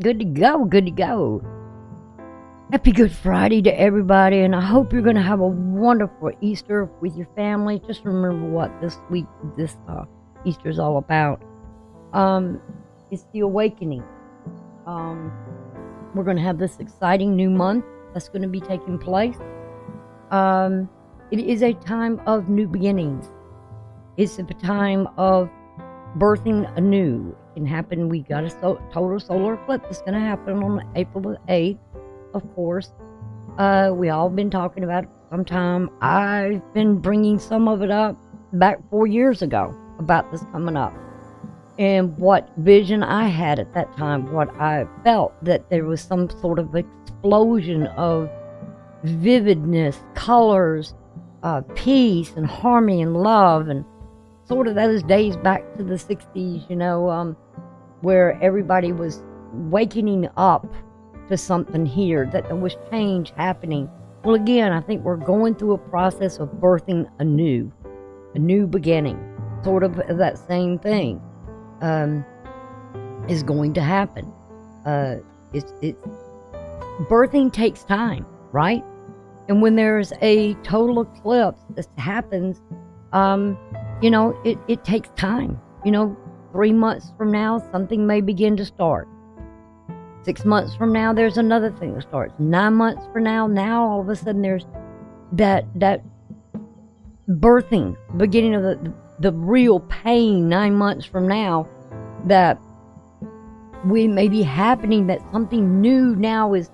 Good to go, good to go. Happy Good Friday to everybody, and I hope you're going to have a wonderful Easter with your family. Just remember what this Easter is all about. It's the awakening. We're going to have this exciting new month that's going to be taking place. It is a time of new beginnings. It's a time of birthing anew. It can happen. We got a total solar eclipse that's going to happen on April the 8th, of course. We all been talking about it for some time. I've been bringing some of it up back 4 years ago about this coming up. And what vision I had at that time, what I felt, that there was some sort of explosion of vividness, colors, peace and harmony and love, and sort of those days back to the 60s, where everybody was waking up to something here, that there was change happening. Well, again, I think we're going through a process of birthing a new beginning. Sort of that same thing is going to happen. Birthing takes time, right? And when there's a total eclipse that happens, it takes time. 3 months from now, something may begin to start. 6 months from now, there's another thing that starts. 9 months from now all of a sudden there's that birthing, beginning of the real pain. 9 months from now, that we may be happening, that something new now is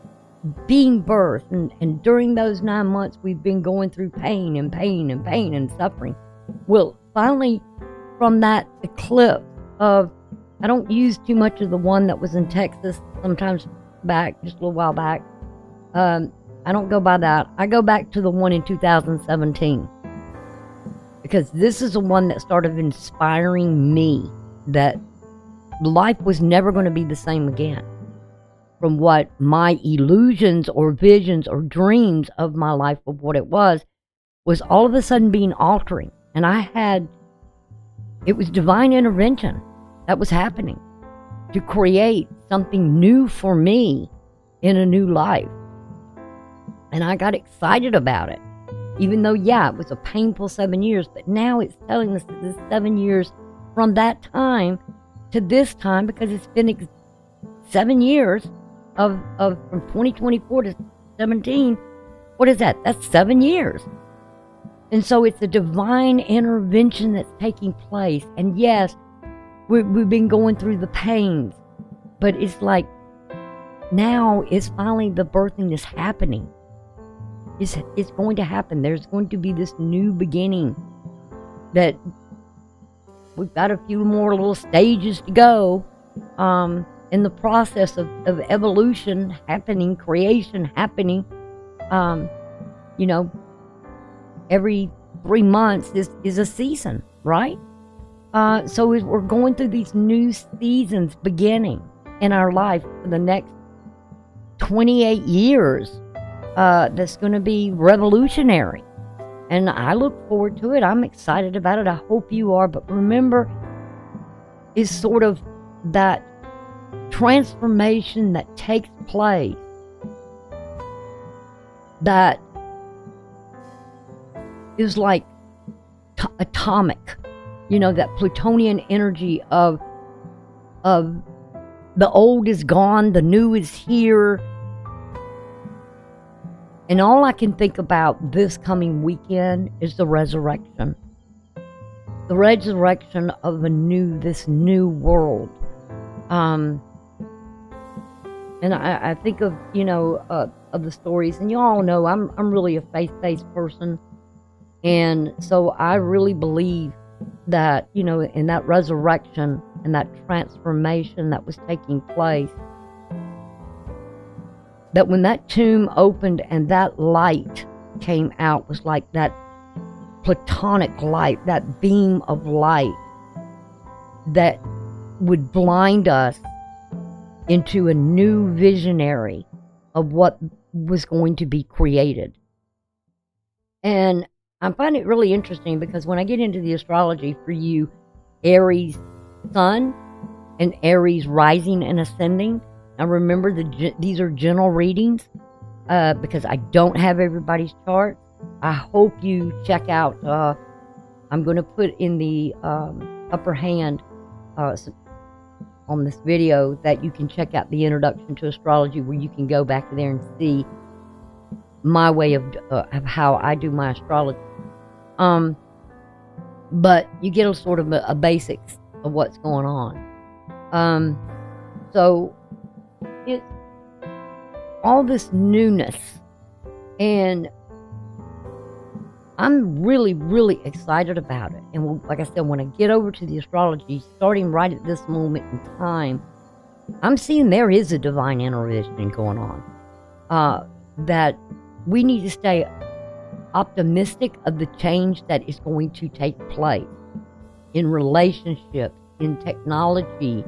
being birthed, and during those 9 months we've been going through pain and suffering. Well, finally, from that eclipse of, I don't use too much of the one that was in Texas sometimes back, just a little while back. I don't go by that. I go back to the one in 2017. Because this is the one that started inspiring me that life was never going to be the same again. From what my illusions or visions or dreams of my life, of what it was all of a sudden being altering. And it was divine intervention that was happening to create something new for me in a new life. And I got excited about it. Even though, it was a painful 7 years, but now it's telling us that this 7 years from that time to this time, because it's been 7 years of from 2024 to 17. What is that? That's 7 years. And so it's a divine intervention that's taking place. And yes, we've been going through the pains, but it's like now is finally the birthing is happening. It's going to happen. There's going to be this new beginning that we've got a few more little stages to go in the process of evolution happening, creation happening. Every 3 months is a season, right? So we're going through these new seasons beginning in our life for the next 28 years. That's going to be revolutionary. And I look forward to it. I'm excited about it. I hope you are. But remember, it's sort of that transformation that takes place that is like atomic. That plutonian energy of the old is gone, the new is here. And all I can think about this coming weekend is the resurrection. The resurrection of this new world. And I think of, of the stories, and you all know I'm really a faith-based person. And so I really believe that, in that resurrection and that transformation that was taking place, that when that tomb opened and that light came out, was like that platonic light, that beam of light that would blind us into a new visionary of what was going to be created. And I find it really interesting because when I get into the astrology for you, Aries sun and Aries rising and ascending, Now remember, these are general readings because I don't have everybody's chart. I hope you check out, I'm going to put in the upper hand on this video that you can check out the introduction to astrology, where you can go back there and see my way of how I do my astrology. But you get a sort of a basics of what's going on. So it's all this newness, and I'm really, really excited about it. And like I said, when I get over to the astrology, starting right at this moment in time, I'm seeing there is a divine intervention going on. That we need to stay optimistic of the change that is going to take place in relationships, in technology,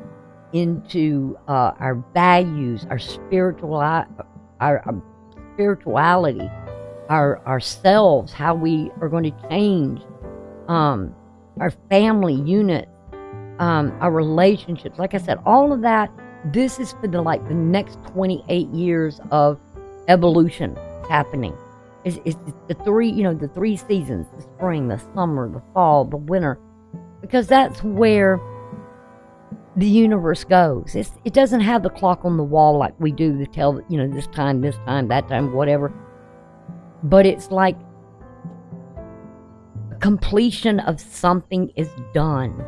into our values, our spirituality, ourselves, how we are going to change, our family unit, our relationships. Like I said, all of that. This is for the next 28 years of evolution happening. It's the three seasons: the spring, the summer, the fall, the winter, because that's where the universe goes. It doesn't have the clock on the wall like we do to tell, this time, that time, whatever. But it's like completion of something is done.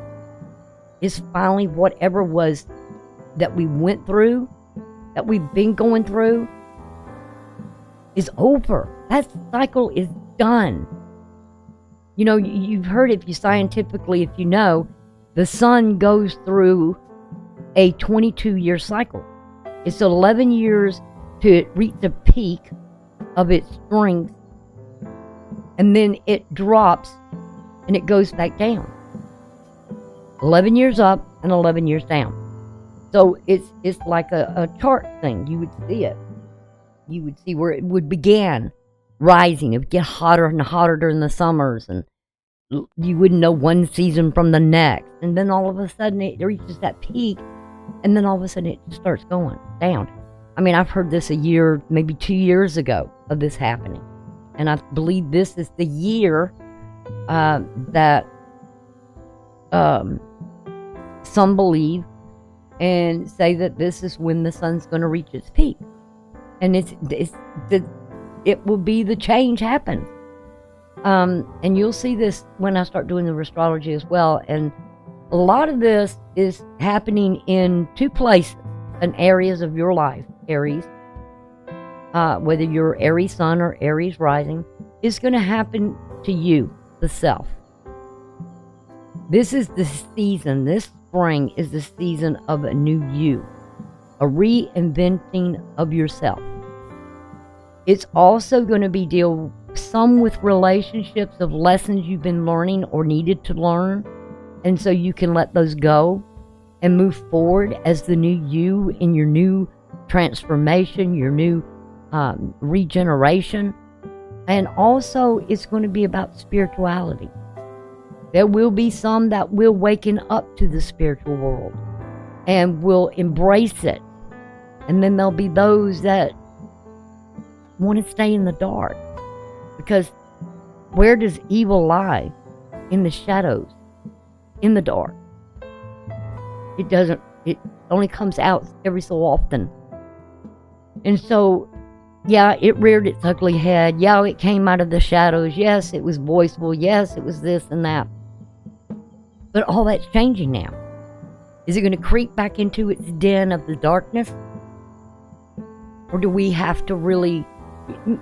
It's finally whatever was that we went through, that we've been going through, is over. That cycle is done. You've heard, if you know, the sun goes through a 22-year cycle. It's 11 years to reach the peak of its strength, and then it drops and it goes back down. 11 years up and 11 years down. So it's like a chart thing. You would see it. You would see where it would begin rising. It would get hotter and hotter during the summers, and you wouldn't know one season from the next. And then all of a sudden it reaches that peak, and then all of a sudden it just starts going down. I mean, I've heard this a year, maybe 2 years ago, of this happening. And I believe this is the year that some believe and say that this is when the sun's going to reach its peak. And it will be the change happens. And you'll see this when I start doing the astrology as well. And a lot of this is happening in two places, in areas of your life, Aries. Whether you're Aries sun or Aries rising, is going to happen to you, the self. This is the season, this spring is the season of a new you, a reinventing of yourself. It's also going to be deal some with relationships of lessons you've been learning or needed to learn, and so you can let those go and move forward as the new you in your new transformation, your new regeneration. And also it's going to be about spirituality. There will be some that will waken up to the spiritual world and will embrace it, and then there'll be those that want to stay in the dark, because where does evil lie? In the shadows, in the dark. It only comes out every so often. And so, yeah, it reared its ugly head. Yeah, it came out of the shadows. Yes, it was voiceful. Yes, it was this and that. But all that's changing now. Is it going to creep back into its den of the darkness? Or do we have to really,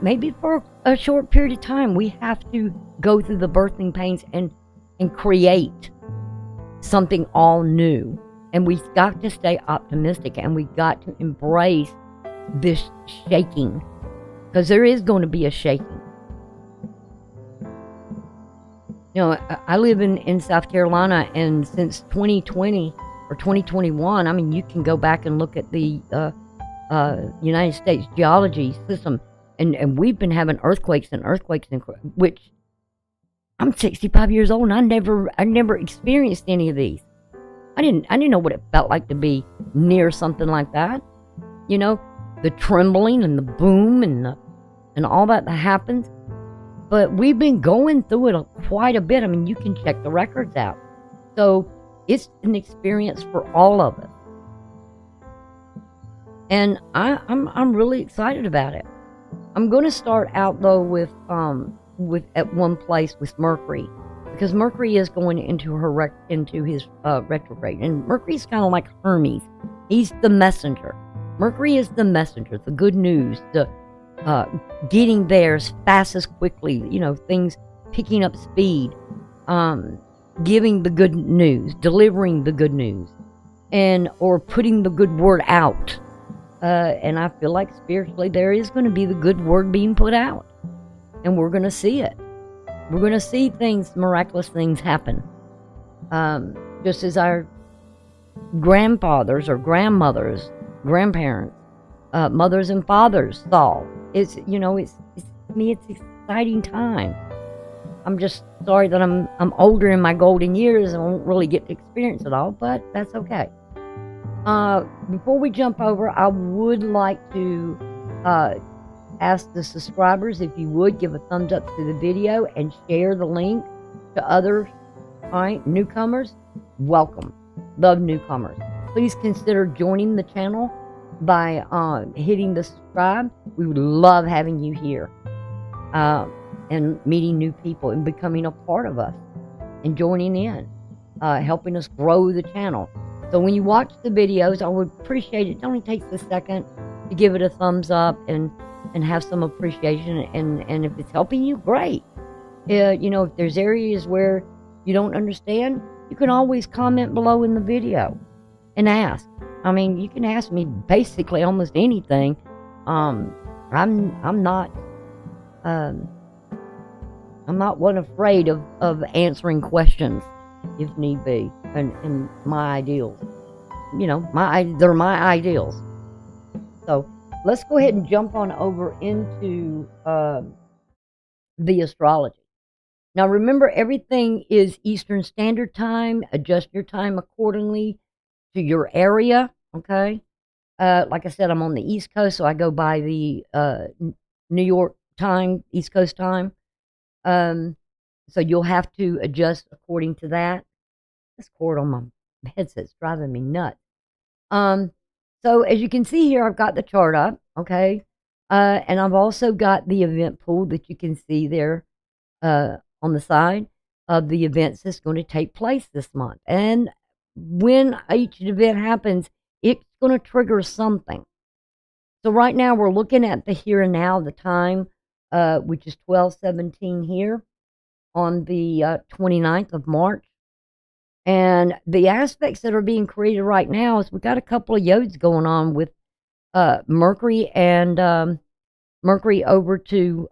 maybe for a short period of time, we have to go through the birthing pains and create something all new? And we've got to stay optimistic, and we've got to embrace this shaking, because there is going to be a shaking. I live in South Carolina, and since 2020 or 2021, I mean, you can go back and look at the United States geology system, and we've been having earthquakes, which I'm 65 years old, and I never experienced any of these. I didn't know what it felt like to be near something like that. you know, the trembling and the boom and all that happens. But we've been going through it quite a bit. I mean, you can check the records out. So it's an experience for all of us. And I'm really excited about it. I'm going to start out though with at one place with Mercury, because Mercury is going into his retrograde, and Mercury's kind of like Hermes. He's the messenger. Mercury is the messenger, the good news, the getting there as fast as quickly, things picking up speed, giving the good news, delivering the good news, or putting the good word out. And I feel like spiritually there is going to be the good word being put out, and we're going to see it. We're going to see miraculous things happen, just as our grandfathers or grandmothers, grandparents, mothers and fathers saw. It's exciting time. I'm just sorry that I'm older in my golden years and won't really get to experience it all, but that's okay. Before we jump over, I would like to ask the subscribers if you would give a thumbs up to the video and share the link to others. All right, newcomers, welcome. Love newcomers. Please consider joining the channel by hitting the subscribe. We would love having you here and meeting new people and becoming a part of us and joining in, helping us grow the channel. So when you watch the videos, I would appreciate it. It only takes a second to give it a thumbs up and have some appreciation. And if it's helping you, great. If there's areas where you don't understand, you can always comment below in the video and ask. I mean, you can ask me basically almost anything. I'm not one afraid of answering questions if need be, and my ideals. They're my ideals. So let's go ahead and jump on over into the astrology. Now remember, everything is Eastern Standard Time. Adjust your time accordingly to your area, okay? Like I said, I'm on the East Coast, so I go by the New York time, East Coast time. So you'll have to adjust according to that. This cord on my headset's driving me nuts. So as you can see here, I've got the chart up, okay? And I've also got the event pool that you can see there on the side of the events that's going to take place this month. And when each event happens, it's going to trigger something. So right now we're looking at the here and now, the time, which is 12:17 here on the 29th of March. And the aspects that are being created right now is we've got a couple of yodes going on with Mercury and Mercury over to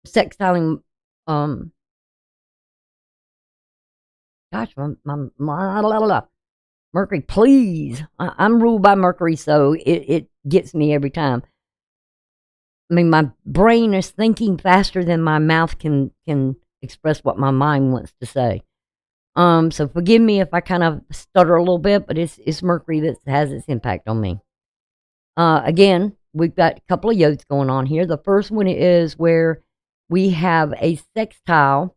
sextiling. Mercury, please. I'm ruled by Mercury, so it gets me every time. I mean, my brain is thinking faster than my mouth can express what my mind wants to say. So forgive me if I kind of stutter a little bit, but it's Mercury that has its impact on me. Again, we've got a couple of yodes going on here. The first one is where we have a sextile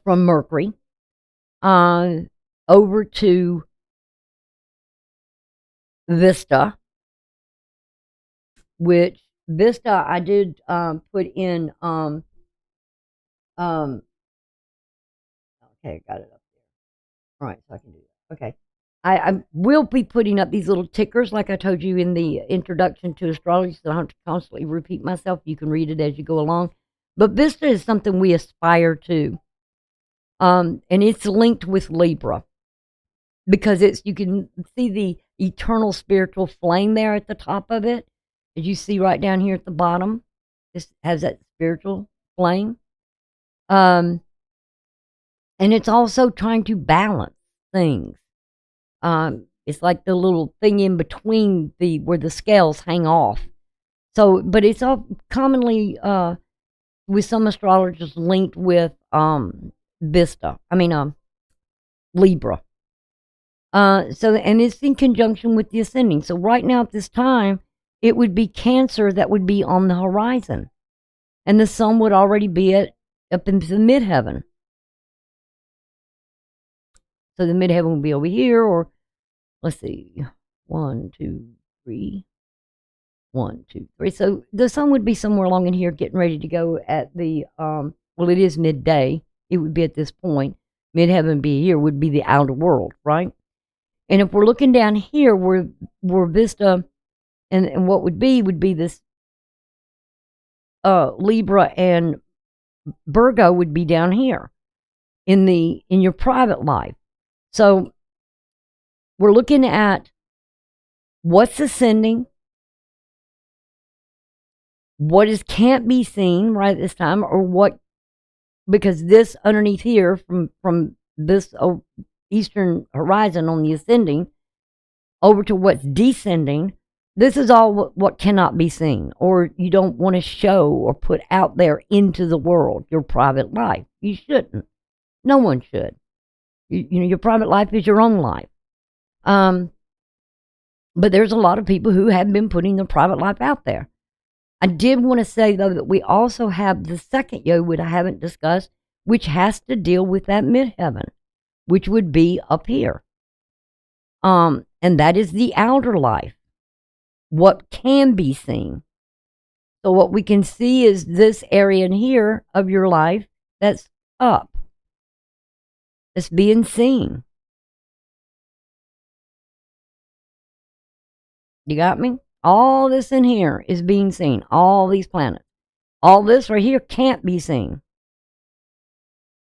from Mercury over to Vista, which Vista I did put in okay, I got it up there. All right, so I can do that. Okay. I will be putting up these little tickers like I told you in the introduction to astrology, so I don't have to constantly repeat myself. You can read it as you go along. But Vista is something we aspire to. And it's linked with Libra. Because you can see the eternal spiritual flame there at the top of it. As you see right down here at the bottom. This has that spiritual flame. And it's also trying to balance things. It's like the little thing in between where the scales hang off. So, but it's all commonly with some astrologers linked with Libra. And it's in conjunction with the ascending. So right now at this time, it would be Cancer that would be on the horizon. And the sun would already be up into the midheaven. So the midheaven would be over here, or let's see, 1, 2, 3. 1, 2, 3. So the sun would be somewhere along in here getting ready to go at the, well, it is midday. It would be at this point. Midheaven be here would be the outer world, right? And if we're looking down here, we're Vista, and what would be this Libra and Virgo would be down here in your private life. So we're looking at what's ascending, what can't be seen right at this time, or what, because this underneath here from this eastern horizon on the ascending over to what's descending, this is all what cannot be seen, or you don't want to show or put out there into the world, your private life. You shouldn't. No one should. You know, your private life is your own life. But there's a lot of people who have been putting their private life out there. I did want to say, though, that we also have the second yod, which I haven't discussed, which has to deal with that midheaven, which would be up here. And that is the outer life, what can be seen. So what we can see is this area in here of your life that's up. It's being seen. You got me? All this in here is being seen. All these planets. All this right here can't be seen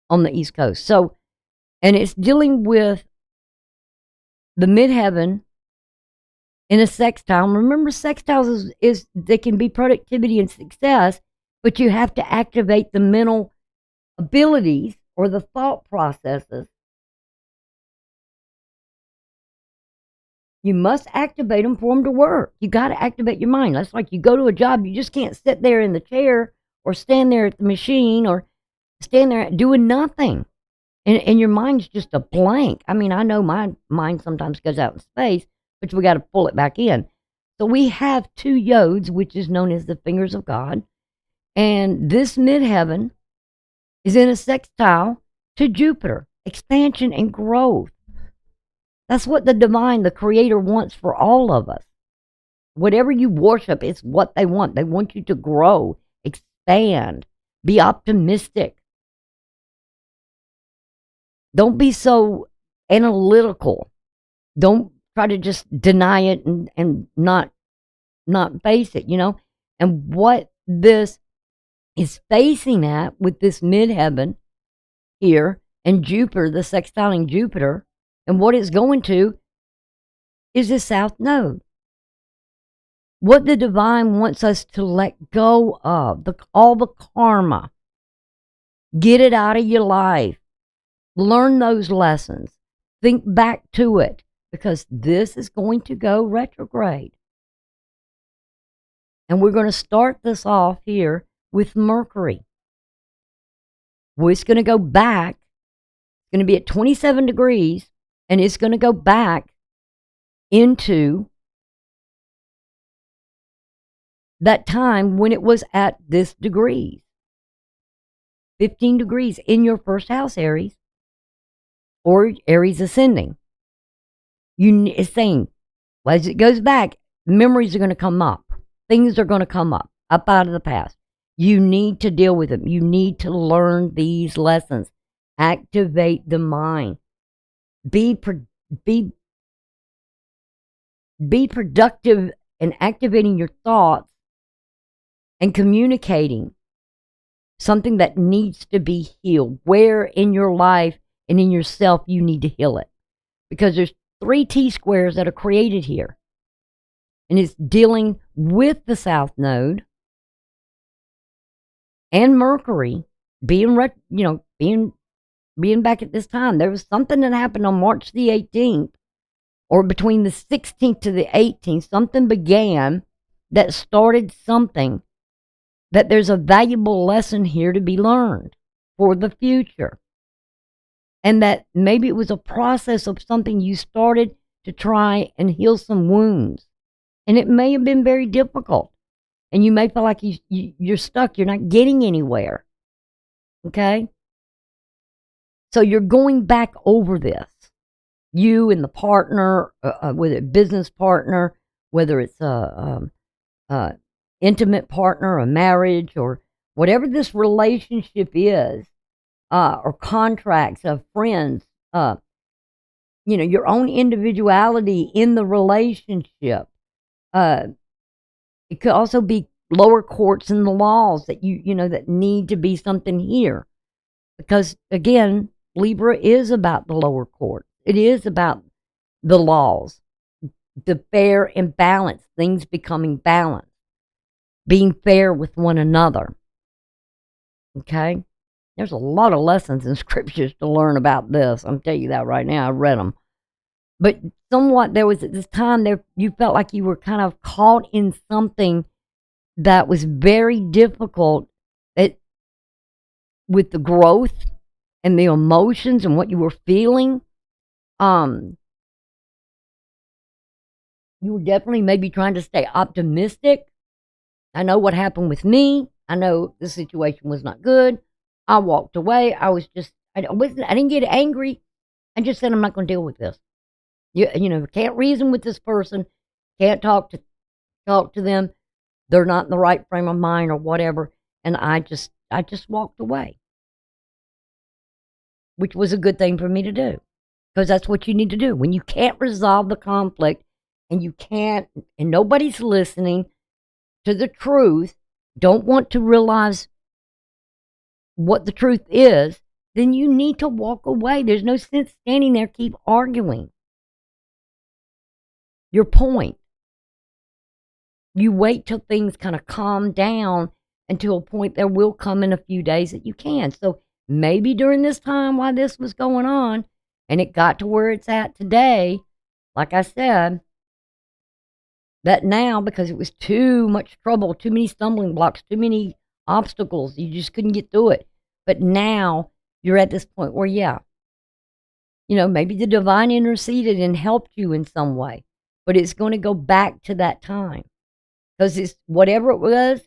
on the East Coast. So, and it's dealing with the midheaven in a sextile. Remember, sextiles is they can be productivity and success, but you have to activate the mental abilities or the thought processes. You must activate them for them to work. You got to activate your mind. That's like you go to a job. You just can't sit there in the chair or stand there at the machine or stand there doing nothing. And your mind's just a blank. I mean, I know my mind sometimes goes out in space, but we got to pull it back in. So we have 2 yods, which is known as the fingers of God. And this midheaven is in a sextile to Jupiter, expansion and growth. That's what the divine, the creator, wants for all of us. Whatever you worship, it's what they want. They want you to grow, expand, be optimistic. Don't be so analytical. Don't try to just deny it and not face it, you know. And what this is facing at with this midheaven here and Jupiter, the sextiling Jupiter, and what it's going to is the south node. What the divine wants us to let go of, all the karma. Get it out of your life. Learn those lessons. Think back to it, because this is going to go retrograde. And we're going to start this off here with Mercury. Well, it's going to go back. It's going to be at 27 degrees. And it's going to go back into that time when it was at this degrees. 15 degrees in your first house, Aries. Or Aries ascending. It's saying, well, as it goes back, memories are going to come up. Things are going to come up out of the past. You need to deal with them. You need to learn these lessons. Activate the mind. Be productive in activating your thoughts and communicating something that needs to be healed. Where in your life and in yourself you need to heal it. Because there's 3 T-squares that are created here. And it's dealing with the south node and Mercury being back at this time. There was something that happened on March the 18th, or between the 16th to the 18th. Something began that started something, that there's a valuable lesson here to be learned for the future. and that maybe it was a process of something you started to try and heal some wounds. And it may have been very difficult. And you may feel like you're stuck. You're not getting anywhere. Okay? So you're going back over this. You and the partner, whether it's a business partner, whether it's a intimate partner, a marriage, or whatever this relationship is, or contracts of friends, your own individuality in the relationship. It could also be lower courts and the laws that that need to be something here. Because again, Libra is about the lower court. It is about the laws, the fair and balanced, things becoming balanced, being fair with one another. Okay? There's a lot of lessons in scriptures to learn about this. I'm telling you that right now. I read them. But somewhat there was at this time there you felt like you were kind of caught in something that was very difficult with the growth and the emotions and what you were feeling. You were definitely maybe trying to stay optimistic. I know what happened with me. I know the situation was not good. I walked away. I didn't get angry. I just said, I'm not going to deal with this. Can't reason with this person. Can't talk to them. They're not in the right frame of mind or whatever. And I just walked away, which was a good thing for me to do, because that's what you need to do when you can't resolve the conflict and nobody's listening to the truth, don't want to realize what the truth is, then you need to walk away. There's no sense standing there, keep arguing your point. You wait till things kind of calm down, until a point there will come in a few days that you can. So maybe during this time while this was going on, and it got to where it's at today, like I said, that now, because it was too much trouble, too many stumbling blocks, too many obstacles, you just couldn't get through it. But now you're at this point where, maybe the divine interceded and helped you in some way, but it's going to go back to that time. Because it's whatever it was,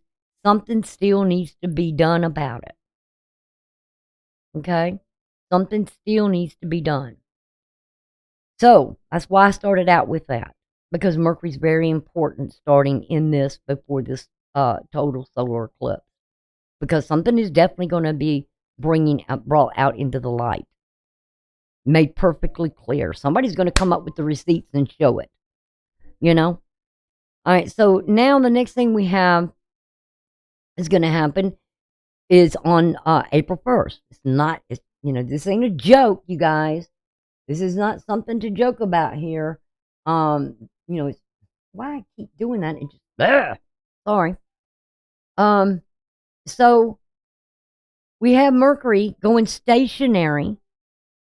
something still needs to be done about it. Okay? Something still needs to be done. So, that's why I started out with that. Because Mercury's very important starting in this before this total solar eclipse. Because something is definitely going to be brought out into the light. Made perfectly clear. Somebody's going to come up with the receipts and show it. All right, so now the next thing we have is going to happen is on April 1st. This ain't a joke, you guys. This is not something to joke about here. It's why I keep doing that. It just, sorry. So we have Mercury going stationary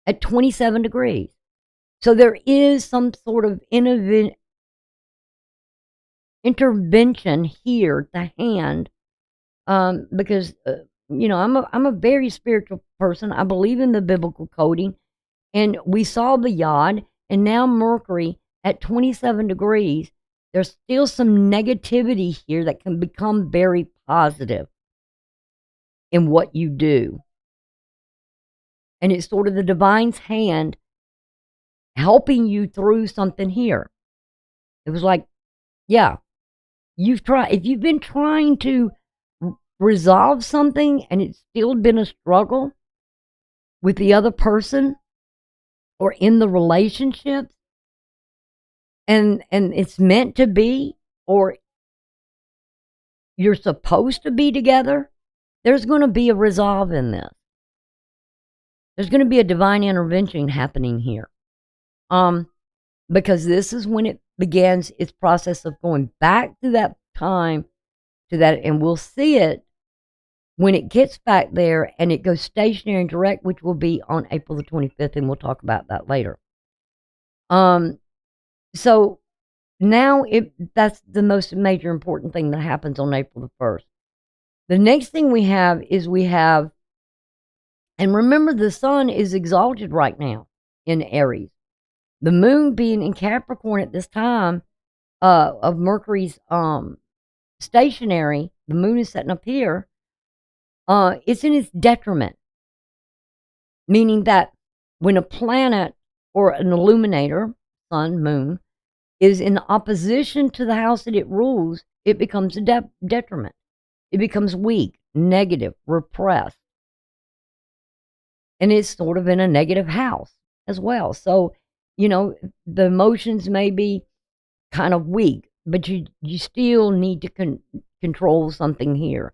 at 27 degrees. So there is some sort of intervention here at the hand, because I'm a very spiritual person. I believe in the biblical coding, and we saw the Yod, and now Mercury at 27 degrees. There's still some negativity here that can become very positive in what you do, and it's sort of the divine's hand helping you through something here. It was like, if you've been trying to resolve something and it's still been a struggle with the other person or in the relationship, and it's meant to be, or you're supposed to be together, there's going to be a resolve in this. There's going to be a divine intervention happening here. Because this is when it begins its process of going back to that time, and we'll see it when it gets back there and it goes stationary and direct, which will be on April the 25th, and we'll talk about that later. So now that's the most major important thing that happens on April the 1st. The next thing we have And remember, the sun is exalted right now in Aries. The moon being in Capricorn at this time of Mercury's stationary, the moon is setting up here, it's in its detriment. Meaning that when a planet or an illuminator, sun, moon, is in opposition to the house that it rules, it becomes a detriment. It becomes weak, negative, repressed. And it's sort of in a negative house as well. So, the emotions may be kind of weak, but you still need to control something here.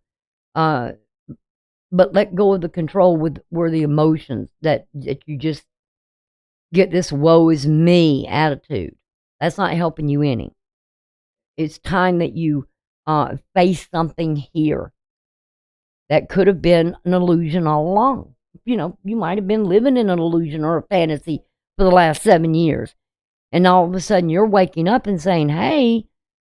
But let go of the control were the emotions that you just get this woe is me attitude. That's not helping you any. It's time that you face something here that could have been an illusion all along. You might have been living in an illusion or a fantasy for the last 7 years. And all of a sudden you're waking up and saying, hey,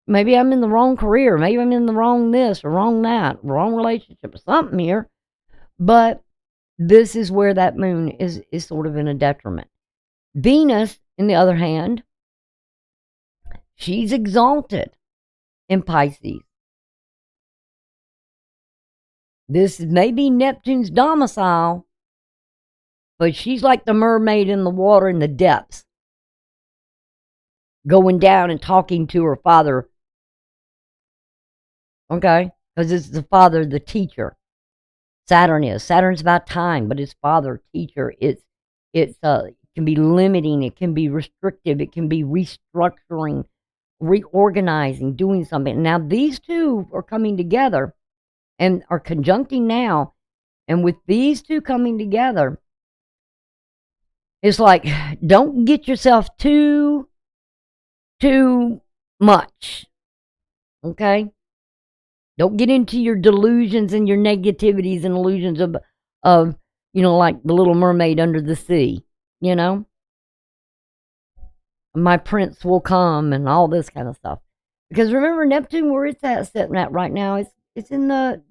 maybe I'm in the wrong career. Maybe I'm in the wrong this or wrong that, wrong relationship or something here. But this is where that moon is sort of in a detriment. Venus, on the other hand, she's exalted in Pisces. This may be Neptune's domicile, but she's like the mermaid in the water in the depths, going down and talking to her father. Okay? Because it's the father, the teacher. Saturn's about time, but it's father, teacher. It can be limiting, it can be restrictive, it can be restructuring, reorganizing, doing something. Now these two are coming together and are conjuncting now, and with these two coming together, it's like, don't get yourself too much. Okay? Don't get into your delusions and your negativities and illusions of like the Little Mermaid under the sea, My prince will come and all this kind of stuff. Because remember, Neptune, where it's sitting at right now, it's in the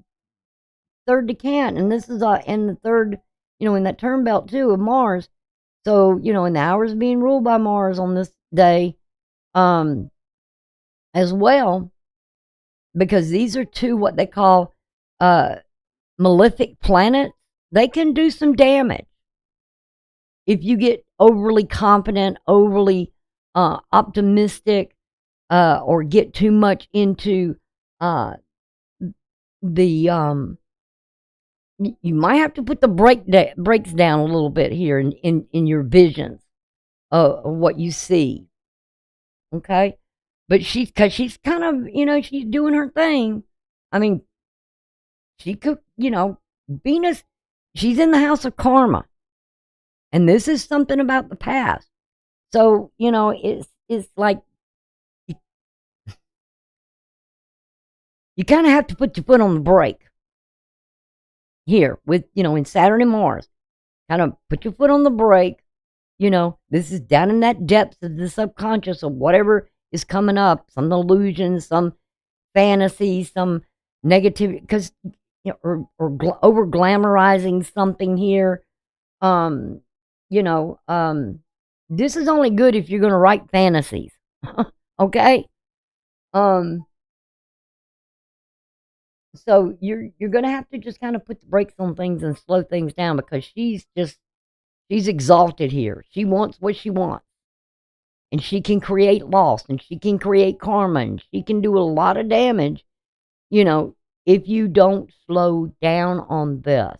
third decan, and this is in the third, in that term belt too of Mars. So, and the hours being ruled by Mars on this day, as well. Because these are two what they call malefic planets. They can do some damage if you get overly confident, overly optimistic, or get too much into the you might have to put the brakes down a little bit here in your visions of what you see. Okay? But she's kind of, she's doing her thing. I mean, she could, Venus, she's in the house of karma. And this is something about the past. So, it's like, you kind of have to put your foot on the brake here with, in Saturn and Mars. Kind of put your foot on the brake. This is down in that depths of the subconscious of whatever is coming up, some illusions, some fantasies, some negativity, because or over glamorizing something here. This is only good if you're going to write fantasies, okay? So you're going to have to just kind of put the brakes on things and slow things down, because she's exalted here. She wants what she wants. And she can create loss, and she can create karma, and she can do a lot of damage, if you don't slow down on this.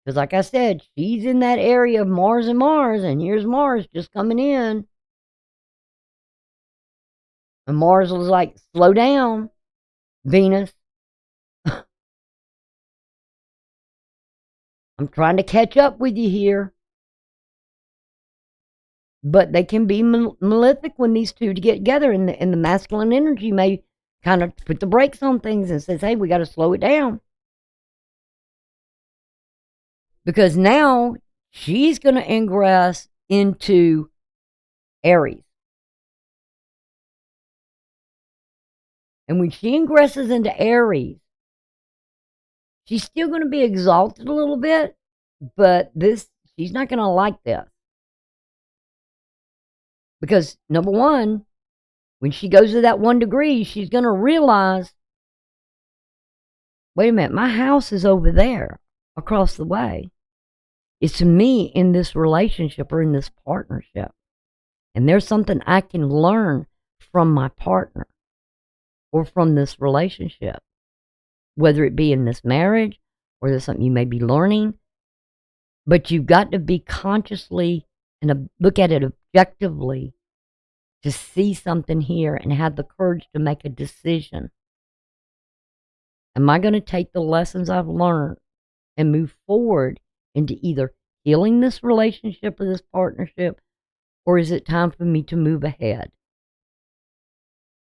Because like I said, she's in that area of Mars, and here's Mars just coming in. And Mars was like, slow down, Venus. I'm trying to catch up with you here. But they can be malefic when these two get together, and the masculine energy may kind of put the brakes on things and says, hey, we got to slow it down. Because now she's going to ingress into Aries. And when she ingresses into Aries, She's still going to be exalted a little bit, but she's not going to like this. Because, number one, when she goes to that 1 degree, she's going to realize, wait a minute, my house is over there across the way. It's me in this relationship or in this partnership. And there's something I can learn from my partner or from this relationship, whether it be in this marriage or there's something you may be learning. But you've got to be consciously and look at it objectively to see something here and have the courage to make a decision. Am I going to take the lessons I've learned and move forward into either healing this relationship or this partnership, or is it time for me to move ahead?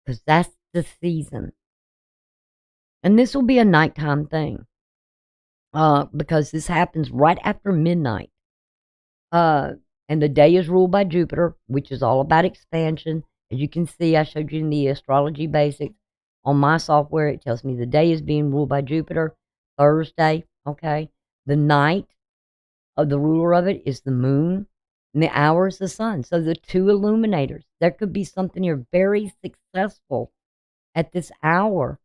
Because that's the season. And this will be a nighttime thing, because this happens right after midnight. And the day is ruled by Jupiter, which is all about expansion. As you can see, I showed you in the Astrology Basics. On my software, it tells me the day is being ruled by Jupiter, Thursday, okay? The night of the ruler of it is the moon, and the hour is the sun. So the two illuminators. There could be something here very successful at this hour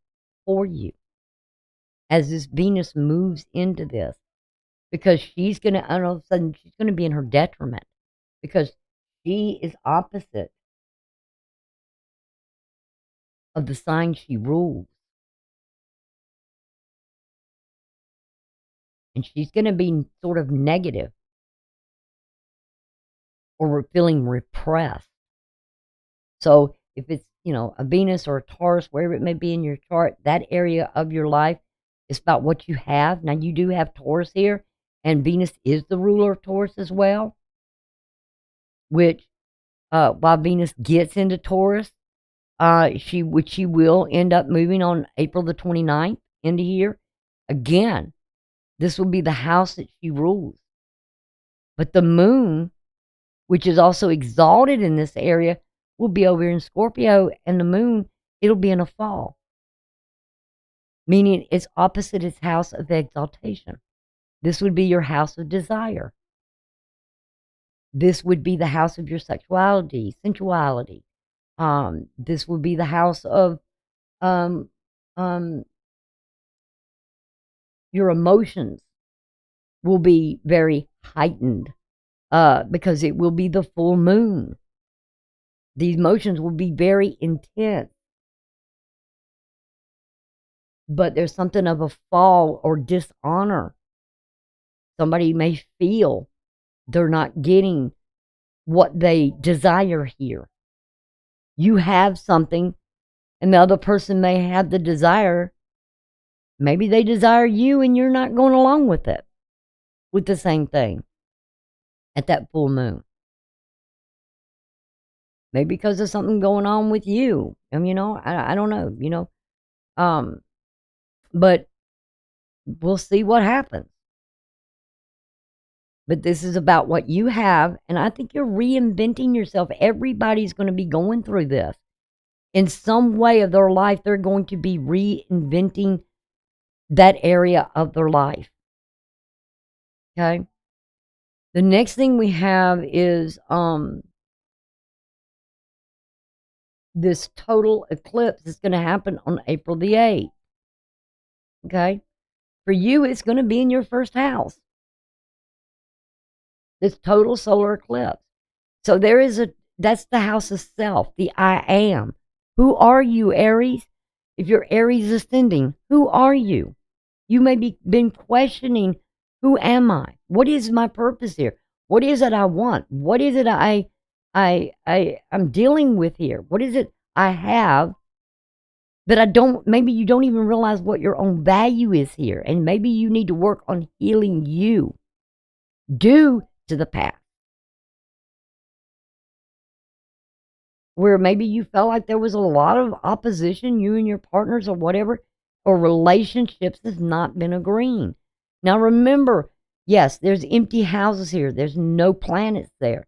for you as this Venus moves into this, because she's going to, all of a sudden, she's going to be in her detriment because she is opposite of the sign she rules. And she's going to be sort of negative or feeling repressed. So if it's, a Venus or a Taurus, wherever it may be in your chart, that area of your life is about what you have. Now, you do have Taurus here, and Venus is the ruler of Taurus as well, which, while Venus gets into Taurus, she will end up moving on April the 29th into here. Again, this will be the house that she rules. But the moon, which is also exalted in this area, will be over in Scorpio, and the moon, it'll be in a fall. Meaning it's opposite its house of exaltation. This would be your house of desire. This would be the house of your sexuality, sensuality. This would be the house of your emotions will be very heightened, because it will be the full moon. These emotions will be very intense. But there's something of a fall or dishonor. Somebody may feel they're not getting what they desire here. You have something, and the other person may have the desire. Maybe they desire you, and you're not going along with it, with the same thing at that full moon. Maybe because of something going on with you. I don't know, but we'll see what happens. But this is about what you have, and I think you're reinventing yourself. Everybody's going to be going through this. In some way of their life, they're going to be reinventing that area of their life. Okay? The next thing we have is this total eclipse is going to happen on April the 8th. Okay? For you, it's going to be in your first house. This total solar eclipse. So that's the house of self, the I am. Who are you, Aries? If you're Aries ascending, who are you? You may be been questioning, who am I? What is my purpose here? What is it I want? What is it I'm dealing with here? What is it I have that maybe you don't even realize what your own value is here. And maybe you need to work on healing you due to the past. Where maybe you felt like there was a lot of opposition, you and your partners or whatever, or relationships has not been agreeing. Now remember, yes, there's empty houses here. There's no planets there.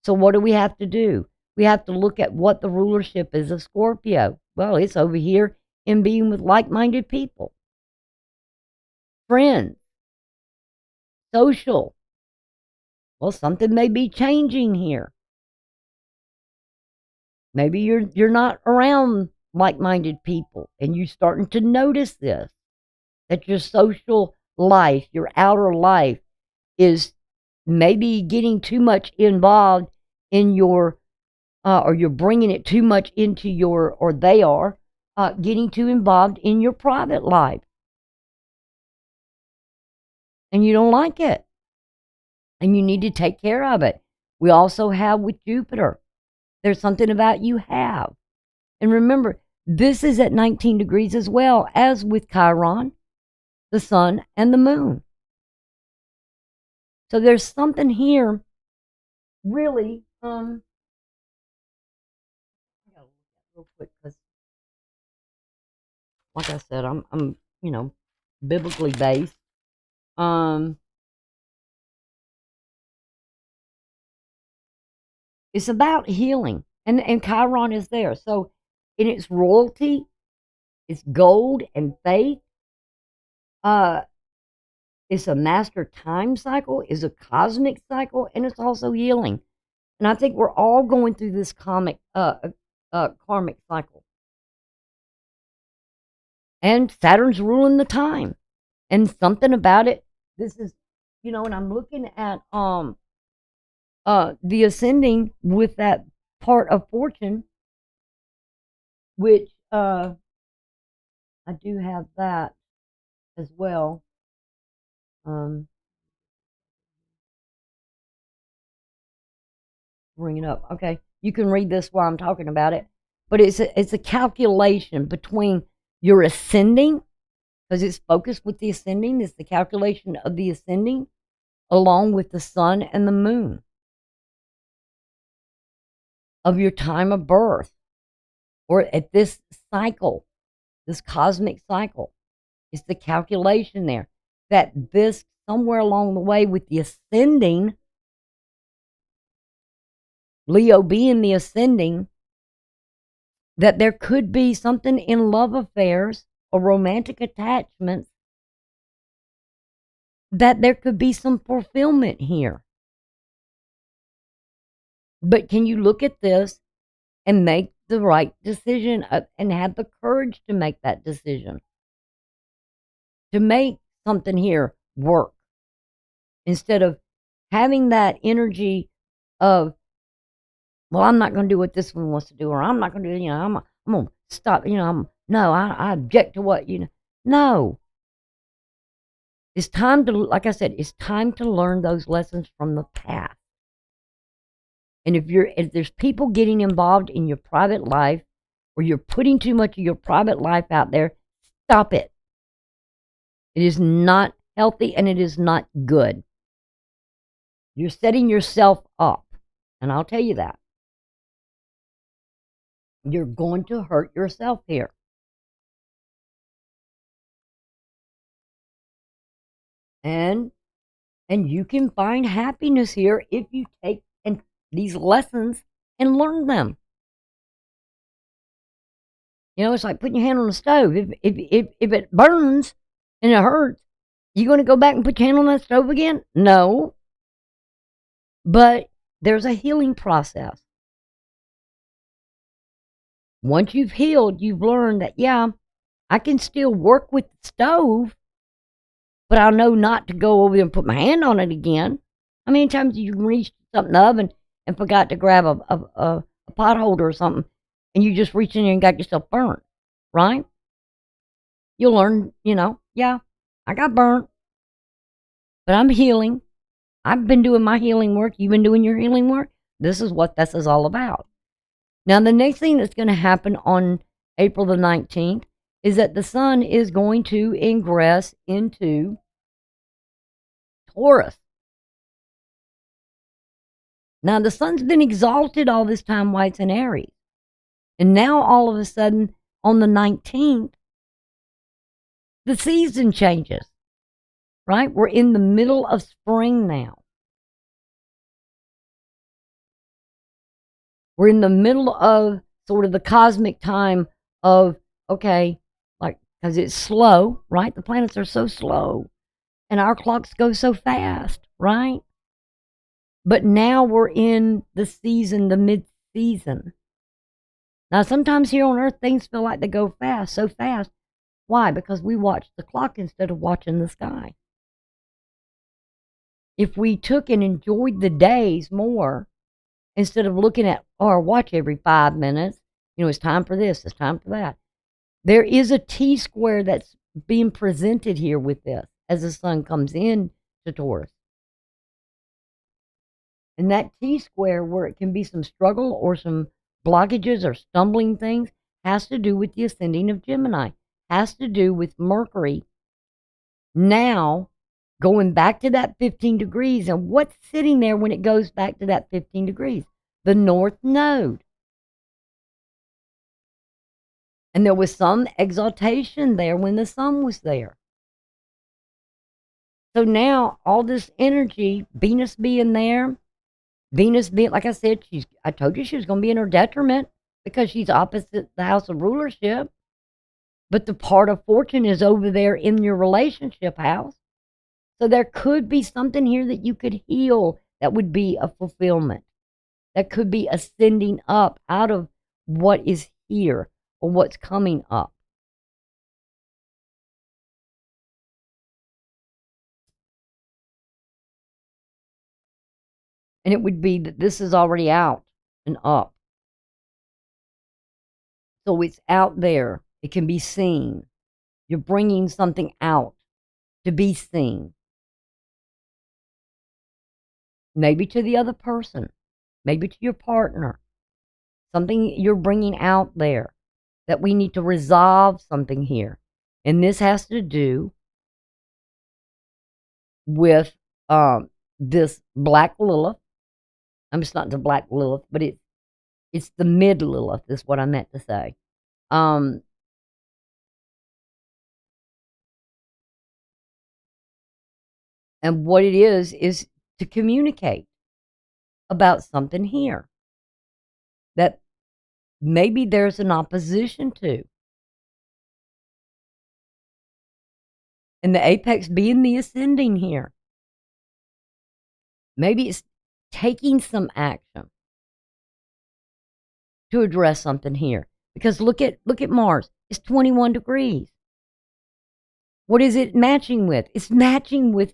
So what do we have to do? We have to look at what the rulership is of Scorpio. Well, it's over here in being with like-minded people. friends, social. Well, something may be changing here. Maybe you're not around like-minded people, and you're starting to notice this, that your social life, your outer life, is maybe getting too much involved in your, or you're bringing it too much into your, or they are getting too involved in your private life. And you don't like it. And you need to take care of it. We also have with Jupiter, there's something about you have. And remember, this is at 19 degrees as well as with Chiron, the sun, and the moon. So there's something here really, I gotta look at real quick because, like I said, I'm biblically based. It's about healing, and Chiron is there. So in its royalty, it's gold and faith. It's a master time cycle, it's a cosmic cycle, and it's also healing. And I think we're all going through this karmic cycle. And Saturn's ruling the time. And something about it, this is, and I'm looking at the ascending with that part of fortune, which I do have that as well. Bring it up. Okay, you can read this while I'm talking about it. But it's a calculation between your ascending, because it's focused with the ascending. It's the calculation of the ascending along with the sun and the moon of your time of birth, or at this cycle, this cosmic cycle. It's the calculation there that this, somewhere along the way with the ascending, Leo being the ascending, that there could be something in love affairs or romantic attachments, that there could be some fulfillment here. But can you look at this and make the right decision and have the courage to make that decision? To make something here work, instead of having that energy of, well, I'm not going to do what this one wants to do, or I'm not going to do, I'm going to stop, I object to what, no. It's time to, like I said, it's time to learn those lessons from the past. And if there's people getting involved in your private life, or you're putting too much of your private life out there, stop it. It is not healthy and it is not good. You're setting yourself up, and I'll tell you that. You're going to hurt yourself here. And you can find happiness here if you take these lessons and learn them. It's like putting your hand on the stove. If it burns and it hurts, you going to go back and put your hand on that stove again? No. But there's a healing process. Once you've healed, you've learned that, yeah, I can still work with the stove, but I know not to go over there and put my hand on it again. How many times you reached something in the oven and forgot to grab a pot holder or something, and you just reached in there and got yourself burnt, right? You'll learn, yeah, I got burnt, but I'm healing. I've been doing my healing work. You've been doing your healing work. This is what this is all about. Now, the next thing that's going to happen on April the 19th is that the sun is going to ingress into Taurus. Now, the sun's been exalted all this time while it's in Aries. And now, all of a sudden, on the 19th, the season changes, right? We're in the middle of spring now. We're in the middle of sort of the cosmic time of, okay, like, because it's slow, right? The planets are so slow. and our clocks go so fast, right? But now we're in the season, the mid-season. Now, sometimes here on Earth, things feel like they go fast, so fast. Why? Because we watch the clock instead of watching the sky. If we took and enjoyed the days more, instead of looking at our watch every 5 minutes, it's time for this, it's time for that. There is a T-square that's being presented here with this as the sun comes in to Taurus. And that T-square, where it can be some struggle or some blockages or stumbling things, has to do with the ascending of Gemini, has to do with Mercury now going back to that 15 degrees. And what's sitting there when it goes back to that 15 degrees? The North Node. And there was some exaltation there when the sun was there. So now all this energy, Venus being there, Venus being, like I said, I told you she was going to be in her detriment because she's opposite the house of rulership. But the part of fortune is over there in your relationship house. So there could be something here that you could heal that would be a fulfillment. That could be ascending up out of what is here or what's coming up. And it would be that this is already out and up. So it's out there. It can be seen. You're bringing something out to be seen. Maybe to the other person. Maybe to your partner. Something you're bringing out there. That we need to resolve something here. And this has to do with this Black Lilith. It's not the Black Lilith, but it's the mid Lilith is what I meant to say. And what it is to communicate about something here that maybe there's an opposition to. And the apex being the ascending here. Maybe it's taking some action to address something here. Because look at Mars. It's 21 degrees. What is it matching with? It's matching with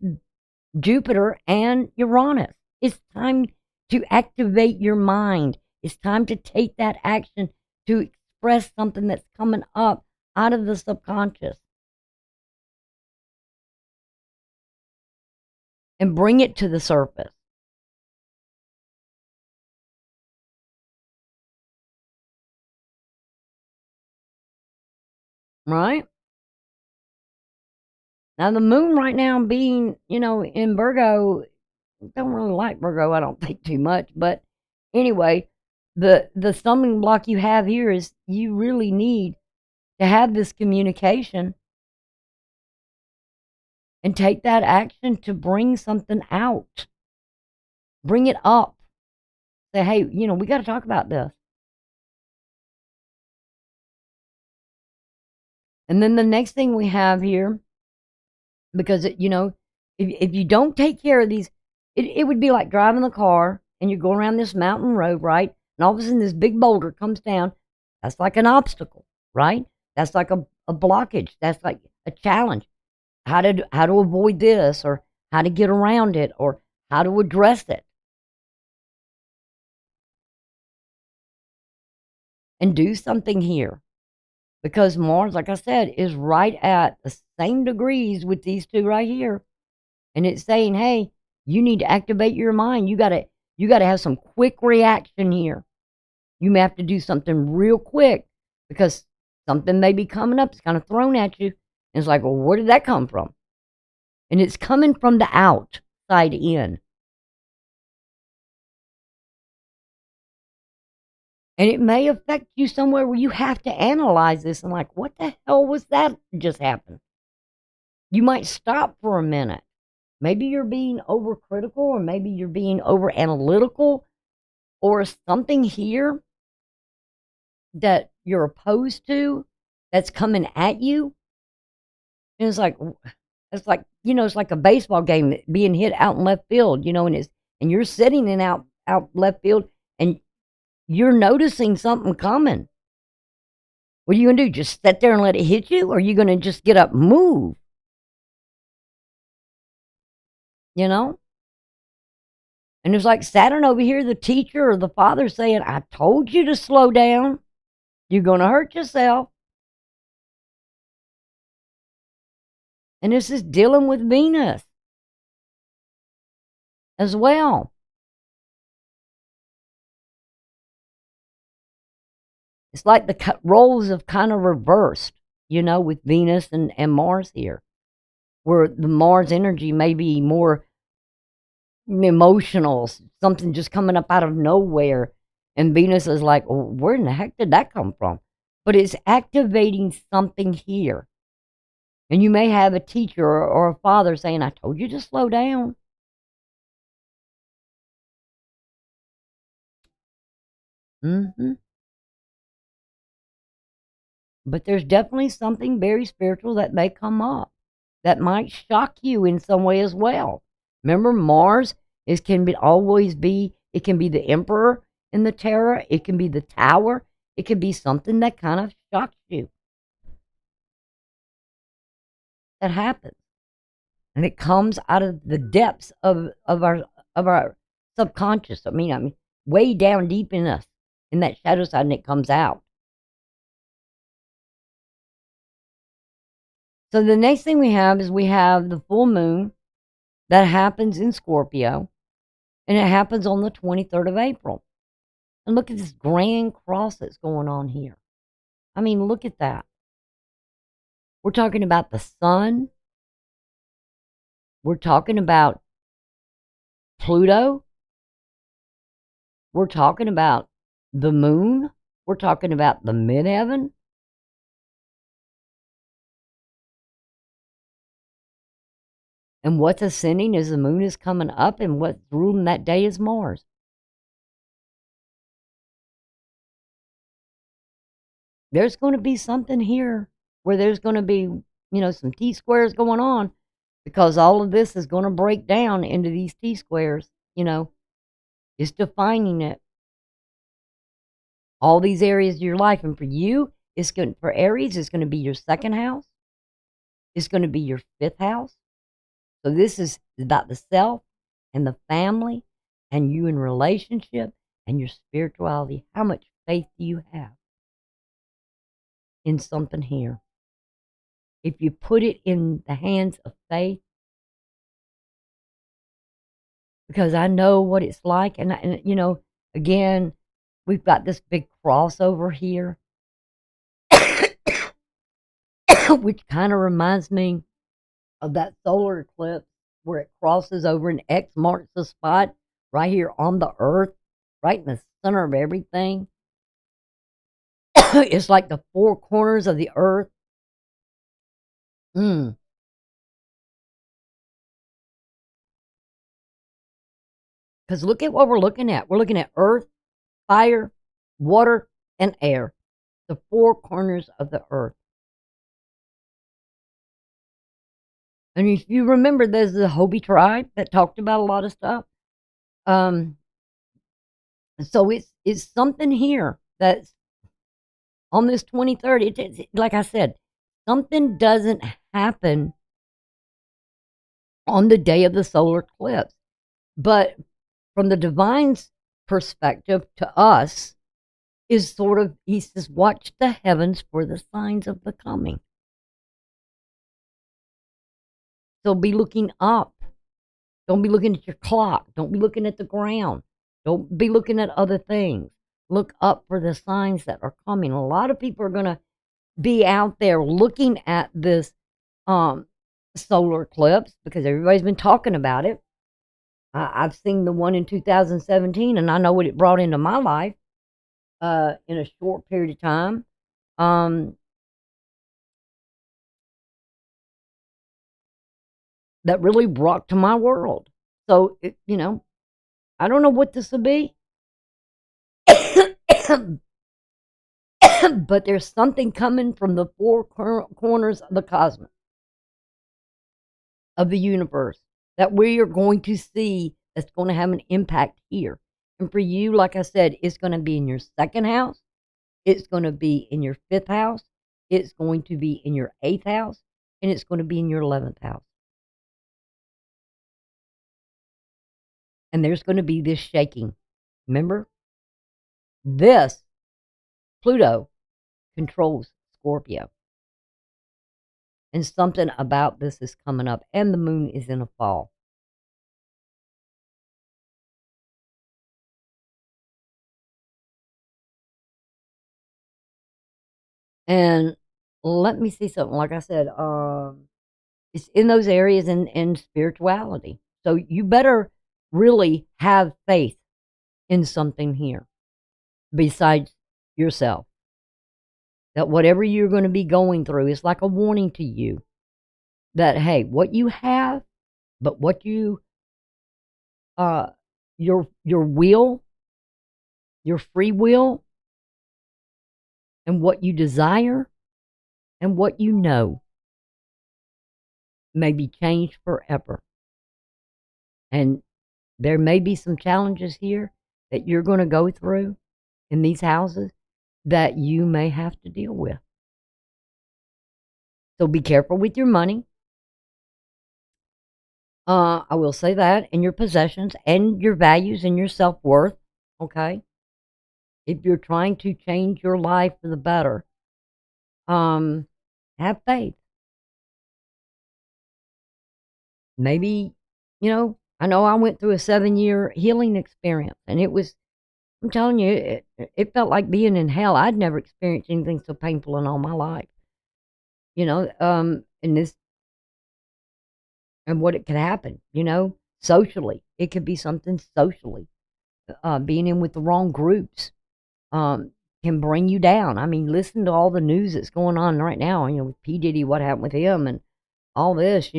Jupiter and Uranus. It's time to activate your mind. It's time to take that action to express something that's coming up out of the subconscious. And bring it to the surface. Right? Now, the moon right now being, in Virgo, don't really like Virgo, I don't think too much. But anyway, the stumbling block you have here is you really need to have this communication and take that action to bring something out. Bring it up. Say, hey, we got to talk about this. And then the next thing we have here, because, if you don't take care of these, it would be like driving the car and you're going around this mountain road, right? And all of a sudden this big boulder comes down. That's like an obstacle, right? That's like a blockage. That's like a challenge. How to avoid this, or how to get around it, or how to address it. And do something here. Because Mars, like I said, is right at the same degrees with these two right here. And it's saying, hey, you need to activate your mind. You gotta have some quick reaction here. You may have to do something real quick because something may be coming up. It's kind of thrown at you. And it's like, well, where did that come from? And it's coming from the outside in. And it may affect you somewhere where you have to analyze this and like, what the hell was that just happened? You might stop for a minute. Maybe you're being overcritical, or maybe you're being over analytical, or something here that you're opposed to that's coming at you. And it's like, it's like a baseball game being hit out in left field, and you're sitting in out left field, and you're noticing something coming. What are you going to do? Just sit there and let it hit you? Or are you going to just get up and move? And it's like Saturn over here, the teacher or the father saying, I told you to slow down. You're going to hurt yourself. And this is dealing with Venus as well. It's like the roles have kind of reversed, with Venus and Mars here, where the Mars energy may be more emotional, something just coming up out of nowhere. And Venus is like, well, where in the heck did that come from? But it's activating something here. And you may have a teacher or a father saying, I told you to slow down. But there's definitely something very spiritual that may come up that might shock you in some way as well. Remember, Mars it can be the Emperor in the Tarot, it can be the Tower, it can be something that kind of shocks you. That happens. And it comes out of the depths of our subconscious. I mean, way down deep in us, in that shadow side, and it comes out. So the next thing we have the full moon that happens in Scorpio, and it happens on the 23rd of April. And look at this grand cross that's going on here. I mean, look at that. We're talking about the sun. We're talking about Pluto. We're talking about the moon. We're talking about the midheaven. And what's ascending as the moon is coming up, and what's ruling that day is Mars. There's going to be something here where there's going to be, some T-squares going on, because all of this is going to break down into these T-squares, It's defining it. All these areas of your life. And for you, for Aries, it's going to be your second house. It's going to be your fifth house. So this is about the self and the family and you in relationship and your spirituality. How much faith do you have in something here? If you put it in the hands of faith, because I know what it's like, and again, we've got this big crossover here, which kind of reminds me of that solar eclipse where it crosses over and X marks the spot right here on the earth, right in the center of everything. It's like the four corners of the earth. Because look at what we're looking at. We're looking at earth, fire, water, and air. The four corners of the earth. And if you remember, there's the Hopi tribe that talked about a lot of stuff. So it's something here that's on this 23rd. Like I said, something doesn't happen on the day of the solar eclipse. But from the divine's perspective to us, is sort of, he says, watch the heavens for the signs of the coming. So be looking up. Don't be looking at your clock. Don't be looking at the ground. Don't be looking at other things. Look up for the signs that are coming. A lot of people are going to be out there looking at this solar eclipse because everybody's been talking about it. I've seen the one in 2017, and I know what it brought into my life in a short period of time. That really brought to my world. So, I don't know what this will be. But there's something coming from the four corners of the cosmos. of the universe that we are going to see that's going to have an impact here. And for you, like I said, it's going to be in your second house. It's going to be in your fifth house. It's going to be in your eighth house. And it's going to be in your 11th house. And there's going to be this shaking. Remember? This, Pluto, controls Scorpio. And something about this is coming up. And the moon is in a fall. And let me see something. Like I said, it's in those areas in spirituality. So you better really have faith in something here besides yourself. That whatever you're going to be going through is like a warning to you that, hey, what you have, but what you, your will, your free will, and what you desire, and what you know may be changed forever. And there may be some challenges here that you're going to go through in these houses that you may have to deal with. So be careful with your money. I will say that, and your possessions, and your values, and your self-worth, okay? If you're trying to change your life for the better, have faith. Maybe, I know I went through a 7-year healing experience, and it was, I'm telling you, it felt like being in hell. I'd never experienced anything so painful in all my life. And this, and what it could happen, socially. It could be something socially. Being in with the wrong groups can bring you down. I mean, listen to all the news that's going on right now, with P. Diddy, what happened with him, and all this,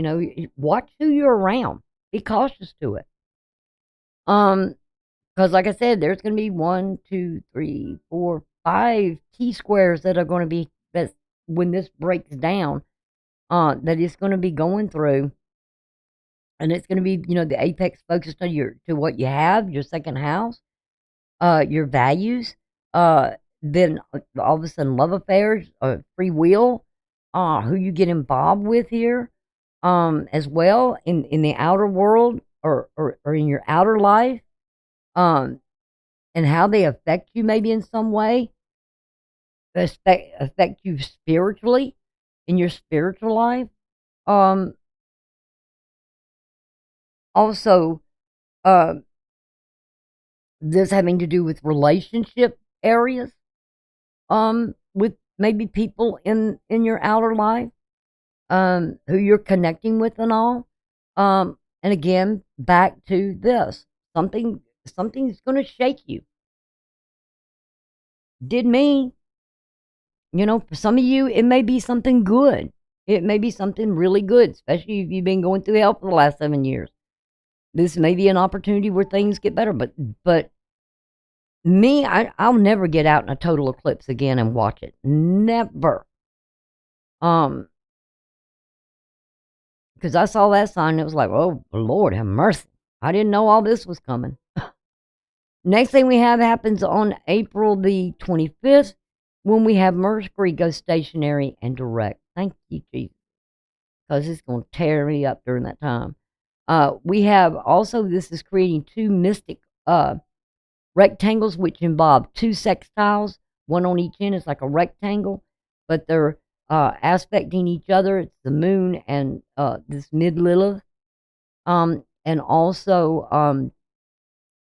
watch who you're around. Be cautious to it. Because like I said, there's going to be 1, 2, 3, 4, 5 T-squares that are going to be, that when this breaks down, that it's going to be going through. And it's going to be, the apex focused on to what you have, your second house, your values, then all of a sudden love affairs, free will, who you get involved with here, as well in the outer world or in your outer life, and how they affect you maybe in some way, affect you spiritually in your spiritual life. Also, this having to do with relationship areas, with maybe people in your outer life, who you're connecting with and all. And again, back to this, something's going to shake you. Did me. For some of you, it may be something good. It may be something really good, especially if you've been going through hell for the last 7 years. This may be an opportunity where things get better, but me, I'll never get out in a total eclipse again and watch it. Never. Because I saw that sign and it was like, oh, Lord have mercy. I didn't know all this was coming. Next thing we have happens on April the 25th, when we have Mercury go stationary and direct. Thank you, Jesus. Because it's going to tear me up during that time. We have also, this is creating 2 mystic rectangles, which involve 2 sextiles, one on each end. It's like a rectangle, but they're aspecting each other. It's the moon and this mid-Lilith. And also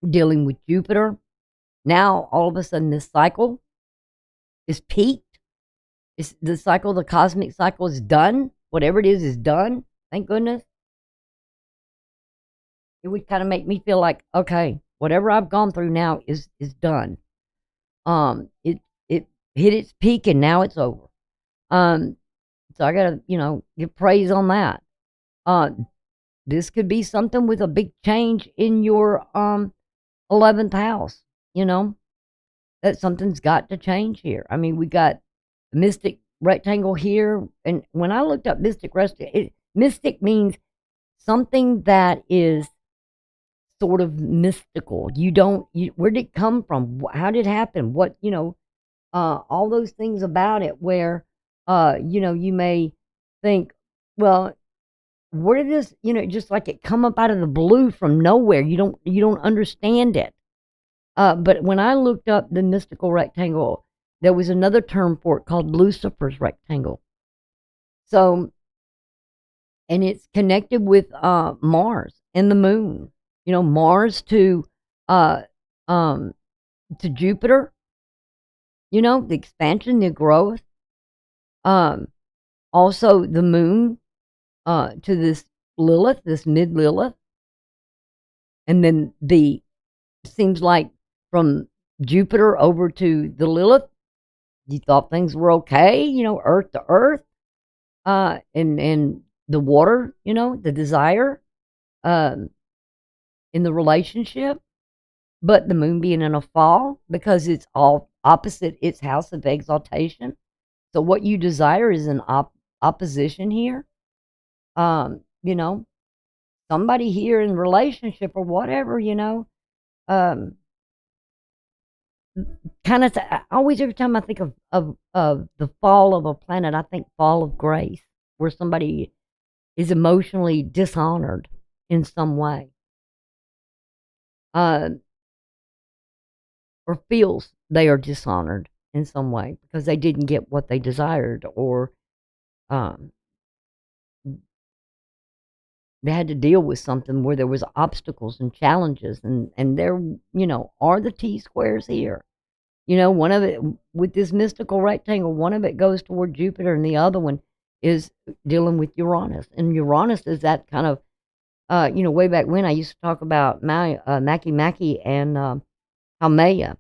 dealing with Jupiter. Now, all of a sudden, this cycle is peaked. The cycle, the cosmic cycle is done. Whatever it is done. Thank goodness. It would kind of make me feel like, okay, whatever I've gone through now is done. It hit its peak and now it's over. So I gotta, give praise on that. This could be something with a big change in your 11th house. That something's got to change here. I mean, we got mystic rectangle here, and when I looked up mystic means something that is sort of mystical. Where did it come from? How did it happen? What, all those things about it where, you may think, well, where did this, just like it come up out of the blue from nowhere. You don't understand it. But when I looked up the mystical rectangle, there was another term for it called Lucifer's rectangle. So, and it's connected with Mars and the moon. Mars uh, to Jupiter. The expansion, the growth. Also the moon to this Lilith, this mid Lilith, and then seems like from Jupiter over to the Lilith, you thought things were okay, Earth to Earth, and the water, the desire, in the relationship, but the moon being in a fall because it's all opposite its house of exaltation. So what you desire is an opposition here. Somebody here in relationship or whatever, kind of, always every time I think of the fall of a planet, I think fall of grace, where somebody is emotionally dishonored in some way, or feels they are dishonored in some way because they didn't get what they desired, or they had to deal with something where there was obstacles and challenges, and there, are the T-squares here. One of it, with this mystical rectangle, one of it goes toward Jupiter and the other one is dealing with Uranus. And Uranus is that kind of, way back when I used to talk about Makemake and Haumea.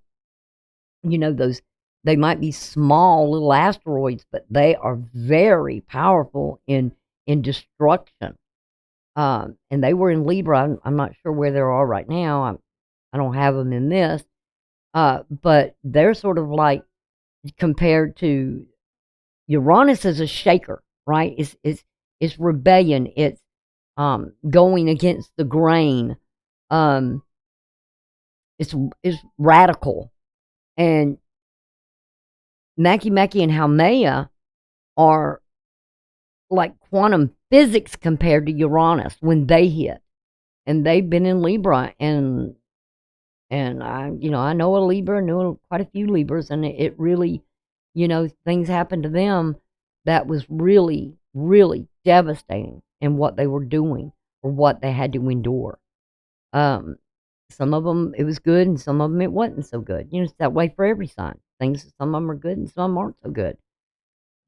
They might be small little asteroids, but they are very powerful in destruction. And they were in Libra. I'm not sure where they are right now. I don't have them in this. But they're sort of like, compared to Uranus, as a shaker, right? It's rebellion. It's going against the grain. It's radical. And Makemake and Haumea are like quantum physics compared to Uranus when they hit. And they've been in Libra, and I know a Libra, know quite a few Libras, and it really, things happened to them that was really, really devastating in what they were doing or what they had to endure. Some of them it was good, and some of them it wasn't so good. It's that way for every sign. Some of them are good, and some aren't so good.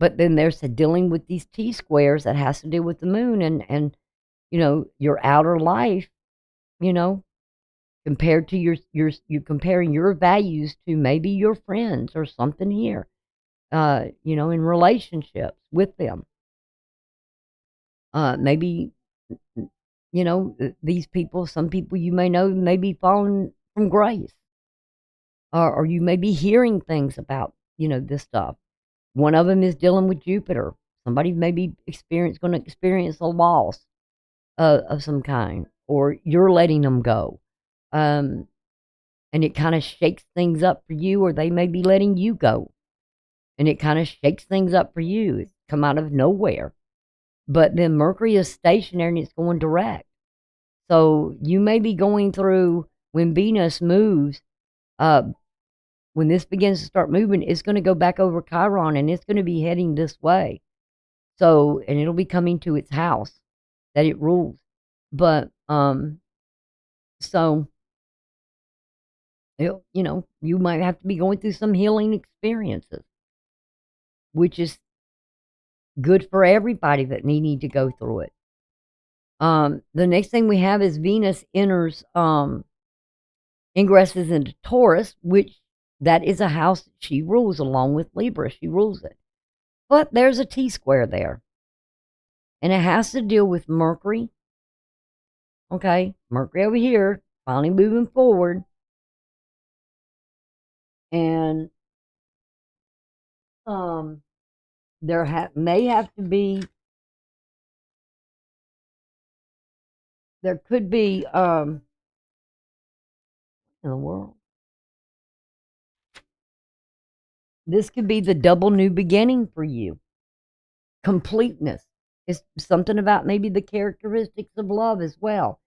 But then there's dealing with these T-squares that has to do with the moon, and your outer life, compared to you're comparing your values to maybe your friends or something here, in relationships with them. Maybe, these people, some people you may know may be falling from grace, or you may be hearing things about, this stuff. One of them is dealing with Jupiter. Somebody may be going to experience a loss of some kind, or you're letting them go. And it kind of shakes things up for you, or they may be letting you go. And it kind of shakes things up for you. It's come out of nowhere. But then Mercury is stationary and it's going direct. So you may be going through, when Venus moves, when this begins to start moving, it's going to go back over Chiron and it's going to be heading this way. So, and it'll be coming to its house that it rules. But, so, you might have to be going through some healing experiences, which is good for everybody that need to go through it. The next thing we have is Venus ingresses into Taurus, which that is a house that she rules along with Libra. She rules it. But there's a T-square there. And it has to deal with Mercury. Okay, Mercury over here, finally moving forward. And there may have to be there could be in the world. This could be the double new beginning for you. Completeness. It's something about maybe the characteristics of love as well.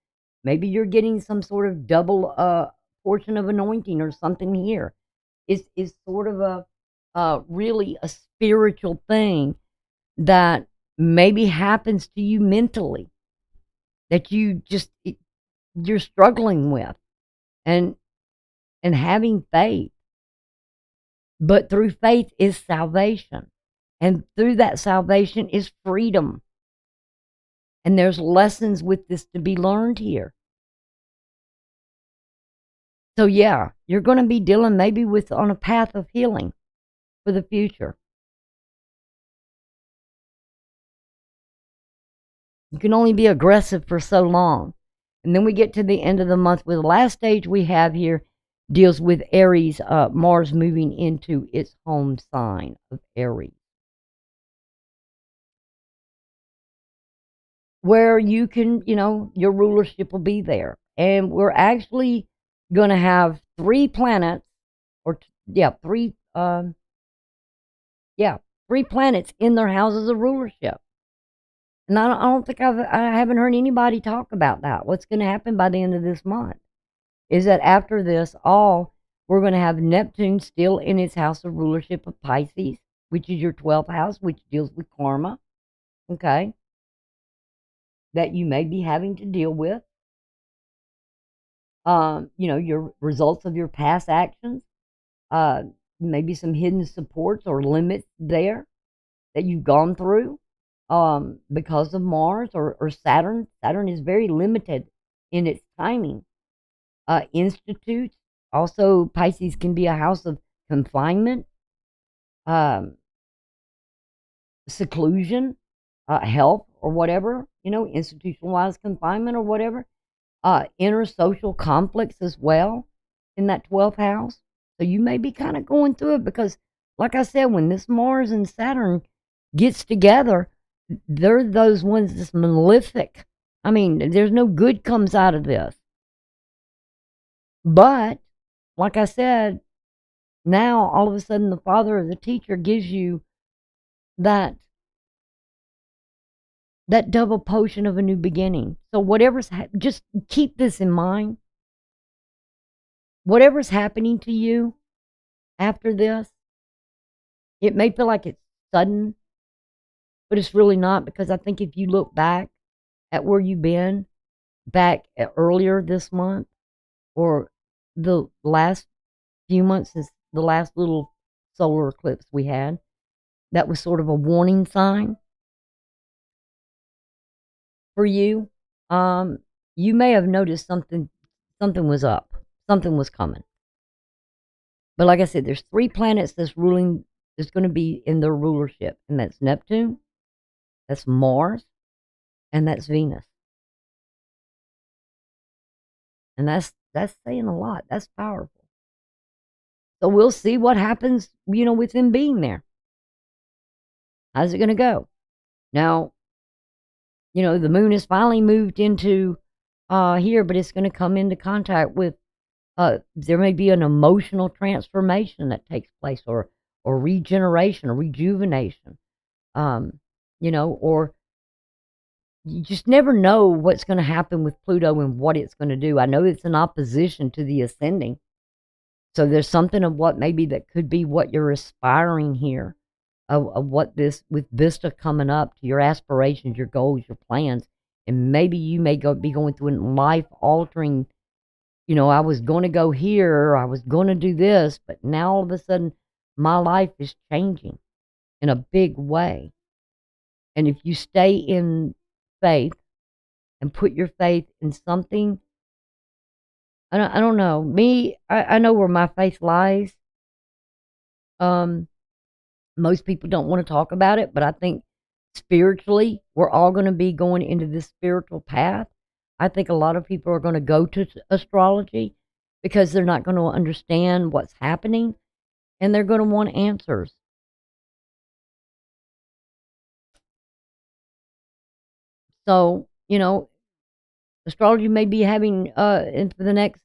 Maybe you're getting some sort of double portion of anointing or something here. It's sort of a really a spiritual thing that maybe happens to you mentally, that you're struggling with, and having faith. But through faith is salvation. And through that salvation is freedom. And there's lessons with this to be learned here. So yeah, you're going to be dealing maybe with on a path of healing for the future. You can only be aggressive for so long. And then we get to the end of the month with the last stage we have here deals with Aries, Mars moving into its home sign of Aries. Where you can, your rulership will be there. And we're actually going to have 3 planets, or, yeah, 3, 3 planets in their houses of rulership. And I don't think I haven't heard anybody talk about that. What's going to happen by the end of this month is that after this, we're going to have Neptune still in its house of rulership of Pisces, which is your 12th house, which deals with karma, okay, that you may be having to deal with. Your results of your past actions, maybe some hidden supports or limits there that you've gone through because of Mars or Saturn. Saturn is very limited in its timing. Institutes, also Pisces can be a house of confinement, seclusion, health, or whatever, institutionalized confinement or whatever. Inner social conflicts as well in that 12th house. So you may be kind of going through it because, like I said, when this Mars and Saturn gets together, they're those ones that's malefic. I mean, there's no good comes out of this. But, like I said, now all of a sudden the father or the teacher gives you that double potion of a new beginning. So just keep this in mind. Whatever's happening to you after this, it may feel like it's sudden, but it's really not, because I think if you look back at where you've been back earlier this month or the last few months since the last little solar eclipse we had, that was sort of a warning sign for you. You may have noticed something was up, something was coming. But like I said, there's 3 planets that's going to be in their rulership, and that's Neptune, that's Mars, and that's Venus. And that's saying a lot. That's powerful. So we'll see what happens, with them being there. How's it going to go? Now, the moon has finally moved into here, but it's going to come into contact with, there may be an emotional transformation that takes place, or regeneration, or rejuvenation, or you just never know what's going to happen with Pluto and what it's going to do. I know it's in opposition to the ascending. So there's something of what maybe that could be what you're aspiring here, of what this, with Vista coming up to your aspirations, your goals, your plans. And maybe you may be going through a life-altering, I was going to go here, I was going to do this, but now all of a sudden my life is changing in a big way. And if you stay in faith and put your faith in something, I don't know. I know where my faith lies. Most people don't want to talk about it, but I think spiritually, we're all going to be going into this spiritual path. I think a lot of people are going to go to astrology because they're not going to understand what's happening, and they're going to want answers. So, Astrology may be having, for the next,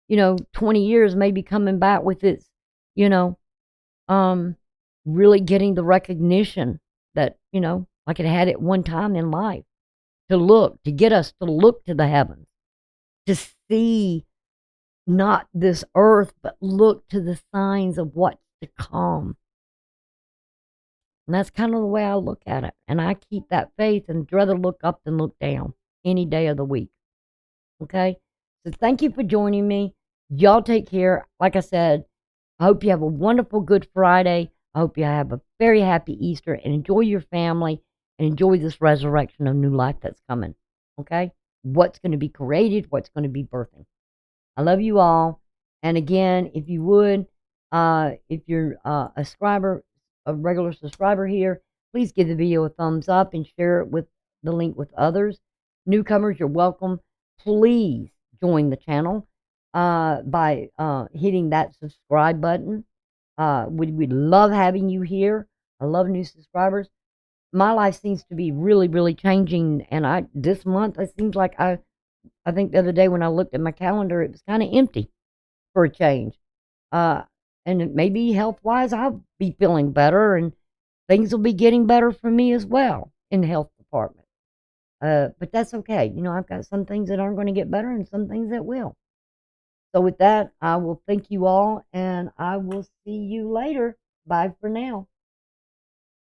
20 years, maybe coming back with its, you know, really getting the recognition that, like it had at one time in life, to get us to look to the heavens, to see not this earth, but look to the signs of what's to come. And that's kind of the way I look at it. And I keep that faith and rather look up than look down any day of the week. Okay? So thank you for joining me. Y'all take care. Like I said, I hope you have a wonderful Good Friday. I hope you have a very happy Easter and enjoy your family and enjoy this resurrection of new life that's coming. Okay? What's going to be created, what's going to be birthing. I love you all. And again, if you would, if you're a subscriber, a regular subscriber here, please give the video a thumbs up and share it with the link with others. Newcomers, you're welcome. Please join the channel by hitting that subscribe button. We'd love having you here. I love new subscribers. My life seems to be really, really changing, and this month it seems like I think the other day when I looked at my calendar, it was kind of empty for a change. And maybe health-wise, I'll be feeling better, and things will be getting better for me as well in the health department. But that's okay. I've got some things that aren't going to get better and some things that will. So with that, I will thank you all, and I will see you later. Bye for now.